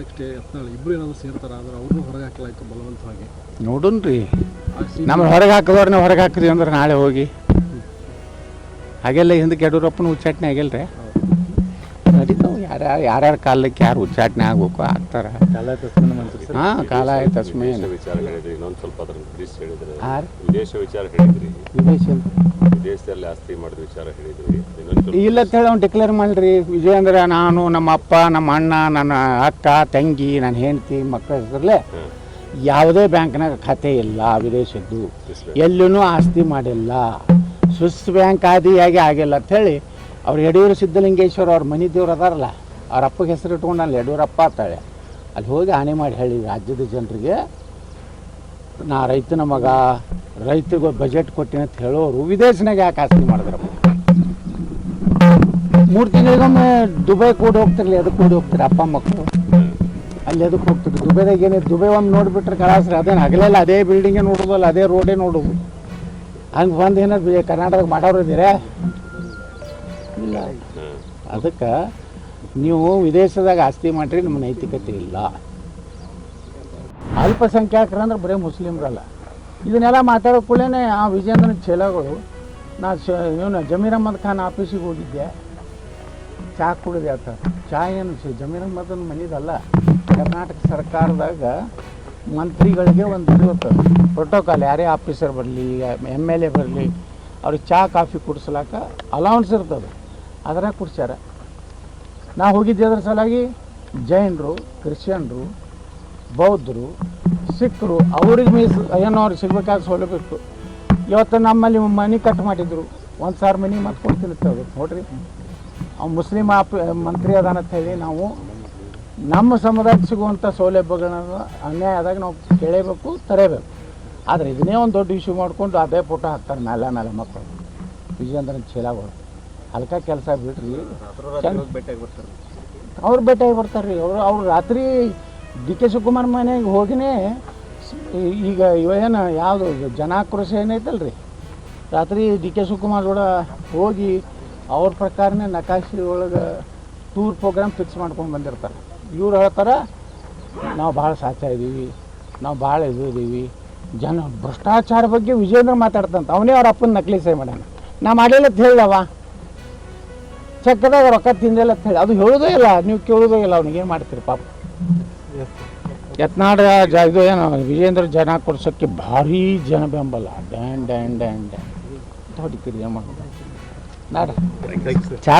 Next Yatnal ಇಬ್ಬರು ಏನಾದರೂ ಸೇರ್ತಾರ ಅಂದ್ರೆ ಅವ್ರನ್ನೂ ಹೊರಗೆ ಹಾಕಲಾಯ್ತು ಬಲವಂತವಾಗಿ. ನೋಡುನ್ರಿ, ನಮ್ಮನ್ನು ಹೊರಗೆ ಹಾಕಿದವ್ರನ್ನ ಹೊರಗೆ ಹಾಕಿದ್ವಿ ಅಂದ್ರೆ ನಾಳೆ ಹೋಗಿ ಹಾಗೆಲ್ಲ ಹಿಂದಕ್ಕೆ ಯಡಿಯೂರಪ್ಪನ ಉಚ್ಚಾಟನೆ ಆಗಿಲ್ಲರಿ. ನಡೀತಾವೆ ಯಾರ್ಯಾರ ಕಾಲಕ್ಕೆ ಯಾರು ಉಚ್ಚಾಟನೆ ಆಗಬೇಕು ಆಗ್ತಾರ. ಹಾಂ, ಕಾಲ ಆಯ್ತು ತಸ್ಮೇ. ವಿಚಾರ ಹೇಳಿದ್ರಿ, ಇನ್ನೊಂದು ಸ್ವಲ್ಪ ಅದರ ಹೇಳಿದ್ರಿ. ವಿದೇಶ ವಿಚಾರ ಹೇಳಿದ್ರಿ, ವಿದೇಶ ವಿದೇಶದಲ್ಲಿ ಆಸ್ತಿ ಮಾಡಿದ ವಿಚಾರ ಹೇಳಿದ್ರಿ. ಇಲ್ಲ ಅಂತ ಹೇಳಿ ಅವ್ನು ಡಿಕ್ಲೇರ್ ಮಾಡಿರಿ. ವಿಜಯೇಂದ್ರ, ನಾನು, ನಮ್ಮ ಅಪ್ಪ, ನಮ್ಮ ಅಣ್ಣ, ನನ್ನ ಅಕ್ಕ, ತಂಗಿ, ನನ್ನ ಹೆಂಡತಿ, ಮಕ್ಕಳ ಹೆಸರಲ್ಲೇ ಯಾವುದೇ ಬ್ಯಾಂಕ್ನಾಗ ಖಾತೆ ಇಲ್ಲ ವಿದೇಶದ್ದು, ಎಲ್ಲೂ ಆಸ್ತಿ ಮಾಡಿಲ್ಲ, ಸ್ವಿಸ್ ಬ್ಯಾಂಕ್ ಆದಿಯಾಗಿ ಆಗಿಲ್ಲ ಅಂಥೇಳಿ ಅವ್ರು ಯಡಿಯೂರು ಸಿದ್ದಲಿಂಗೇಶ್ವರ ಅವ್ರ ಮನೆ ದೇವ್ರು ಅದಾರಲ್ಲ, ಅವ್ರ ಅಪ್ಪಗೆ ಹೆಸರು ಇಟ್ಕೊಂಡು ಅಲ್ಲಿ ಯಡಿಯೂರಪ್ಪ ಅಂತಾಳೆ. ಅಲ್ಲಿ ಹೋಗಿ ಆಣೆ ಮಾಡಿ ಹೇಳಿ ರಾಜ್ಯದ ಜನರಿಗೆ, ನಾ ರೈತನ ಮಗ, ರೈತರಿಗೆ ಬಜೆಟ್ ಕೊಟ್ಟಿನ ಅಂತ ಹೇಳೋರು ವಿದೇಶನಾಗ ಯಾಕೆ ಆಸ್ತಿ ಮಾಡಿದ್ರಪ್ಪ? 3 ತಿಂಗಳಿಗೊಮ್ಮೆ ದುಬೈ ಕೂಡ ಹೋಗ್ತಿರ್ಲಿ, ಅದಕ್ಕೆ ಕೂಡ ಹೋಗ್ತಾರೆ ಅಪ್ಪ ಮಕ್ಕಳು. ಅಲ್ಲಿ ಅದಕ್ಕೆ ಹೋಗ್ತಿದ್ರು. ದುಬೈದಾಗ ಏನಿದೆ, ದುಬೈ ಒಮ್ಮೆ ನೋಡಿಬಿಟ್ರೆ ಕಳಾಸ್ರಿ ಅದೇನು ಹಗಲೆಲ್ಲ ಅದೇ ಬಿಲ್ಡಿಂಗೇ ನೋಡೋದಲ್ಲ, ಅದೇ ರೋಡೇ ನೋಡೋದು. ಹಂಗೆ ಬಂದು ಏನಾದ್ರು ಕರ್ನಾಟಕದಾಗ ಮಾಡೋರು ಇದ್ದೀರಾ? ಇಲ್ಲ. ಅದಕ್ಕೆ ನೀವು ವಿದೇಶದಾಗ ಆಸ್ತಿ ಮಾಡಿರಿ, ನಮ್ಮ ನೈತಿಕತೆ ಇಲ್ಲ. ಅಲ್ಪಸಂಖ್ಯಾತರಂದ್ರೆ ಬರೀ ಮುಸ್ಲಿಮ್ರಲ್ಲ. ಇದನ್ನೆಲ್ಲ ಮಾತಾಡೋ ಕೂಡಲೇ ಆ ವಿಜೇಂದ್ರನ ಛಲಗಳು. ಇವನು ಜಮೀರ್ ಅಹ್ಮದ್ ಖಾನ್ ಆಫೀಸಿಗೆ ಹೋಗಿದ್ದೆ, ಚಹಾ ಕುಡಿದೆ ಆತ. ಚಹಾ ಏನು ಜಮೀರ್ ಅಹ್ಮದನ ಮನೆದಲ್ಲ, ಕರ್ನಾಟಕ ಸರ್ಕಾರದಾಗ ಮಂತ್ರಿಗಳಿಗೆ ಒಂದು ಇರ್ತದೆ ಪ್ರೋಟೋಕಾಲ್. ಯಾರೇ ಆಫೀಸರ್ ಬರಲಿ, MLA ಬರಲಿ, ಅವ್ರಿಗೆ ಚಹಾ ಕಾಫಿ ಕುಡಿಸ್ಲಾಕ ಅಲೌನ್ಸ್ ಇರ್ತದೆ, ಅದರ ಕುಡ್ಸ್ಯಾರ. ನಾವು ಹೋಗಿದ್ದೆ ಅದ್ರ ಸಲಾಗಿ ಜೈನರು, ಕ್ರಿಶ್ಚಿಯನ್ರು, ಬೌದ್ಧರು, ಸಿಖ್ರು ಅವ್ರಿಗೆ ಏನೋ ಅವ್ರಿಗೆ ಸಿಗ್ಬೇಕಾದ ಸೌಲಭ್ಯ. ಇವತ್ತು ನಮ್ಮಲ್ಲಿ ಮನೆ ಕಟ್ ಮಾಡಿದ್ರು, 1,000 ಮನೆ ಮತ್ತೆ ಕೊಡ್ತೀನಿ ನೋಡ್ರಿ. ಅವ್ನು ಮುಸ್ಲಿಂ ಮಂತ್ರಿ ಅದಾನ ಅಂತ ಹೇಳಿ ನಾವು ನಮ್ಮ ಸಮುದಾಯಕ್ಕೆ ಸಿಗುವಂಥ ಸೌಲಭ್ಯಗಳನ್ನ ಅನ್ಯಾಯ ಆದಾಗ ನಾವು ಕೇಳಬೇಕು, ತರೇಬೇಕು. ಆದರೆ ಇದನ್ನೇ ಒಂದು ದೊಡ್ಡ ಇಶ್ಯೂ ಮಾಡಿಕೊಂಡು ಅದೇ ಫೋಟೋ ಹಾಕ್ತಾರೆ ಮೇಲೆ ಮಕ್ಕಳು. ವಿಜಯೇಂದ್ರನ ಚೀಲಗಳು ಹಲ್ಕ ಕೆಲಸ ಬಿಡ್ರಿ. ಅವ್ರು ಭೇಟಿಯಾಗಿ ಬರ್ತಾರೆ ರೀ. ಅವ್ರು ರಾತ್ರಿ DK ಶಿವಕುಮಾರ್ ಮನೆಗೆ ಹೋಗಿನೇ ಈಗ ಇವೇನು ಯಾವುದು ಜನಾಕ್ರೋಶ ಏನೈತಲ್ಲ ರೀ, ರಾತ್ರಿ DK ಶಿವಕುಮಾರ್ ಕೂಡ ಹೋಗಿ ಅವ್ರ ಪ್ರಕಾರನೇ ನಕಾಶೆ ಒಳಗೆ ಟೂರ್ ಪ್ರೋಗ್ರಾಮ್ ಫಿಕ್ಸ್ ಮಾಡ್ಕೊಂಡು ಬಂದಿರ್ತಾರೆ. ಇವ್ರು ಹೇಳ್ತಾರೆ ನಾವು ಭಾಳ ಸಾಚಾ ಇದ್ದೀವಿ, ನಾವು ಭಾಳ ಇದೀವಿ. ಭ್ರಷ್ಟಾಚಾರ ಬಗ್ಗೆ ವಿಜಯೇಂದ್ರ ಮಾತಾಡ್ತಂತ. ಅವನೇ ಅವ್ರ ಅಪ್ಪನ ನಕಲಿ ಸಹಿ ಮಾಡ್ಯಾನ. ನಾ ಮಾಡಿಲ್ಲ ಅಂತ ಹೇಳಿದವ, ಚೆಕ್ಕದಾಗ ರೊಕ್ಕ ತಿಂದಿಲ್ಲ ಅಂತ ಹೇಳಿ. ಅದು ಹೇಳೋದೇ ಇಲ್ಲ, ನೀವು ಕೇಳೋದೇ ಇಲ್ಲ. ಅವ್ನಿಗೆ ಏನು ಮಾಡ್ತೀರಿ ಪಾಪ. ಯತ್ನಾಳ ಇದು ಏನು ವಿಜಯೇಂದ್ರ ಜನ ಕೊಡ್ಸೋಕ್ಕೆ ಭಾರೀ ಜನ ಬೆಂಬಲ. ಡ್ಯಾನ್ ಡ್ಯಾನ್ ಡ್ಯಾನ್ ಡ್ಯಾನ್ ಹೊಡಿತೀರಿ ಏನು ಮಾಡೋದು. ನಾಡ ಚಾ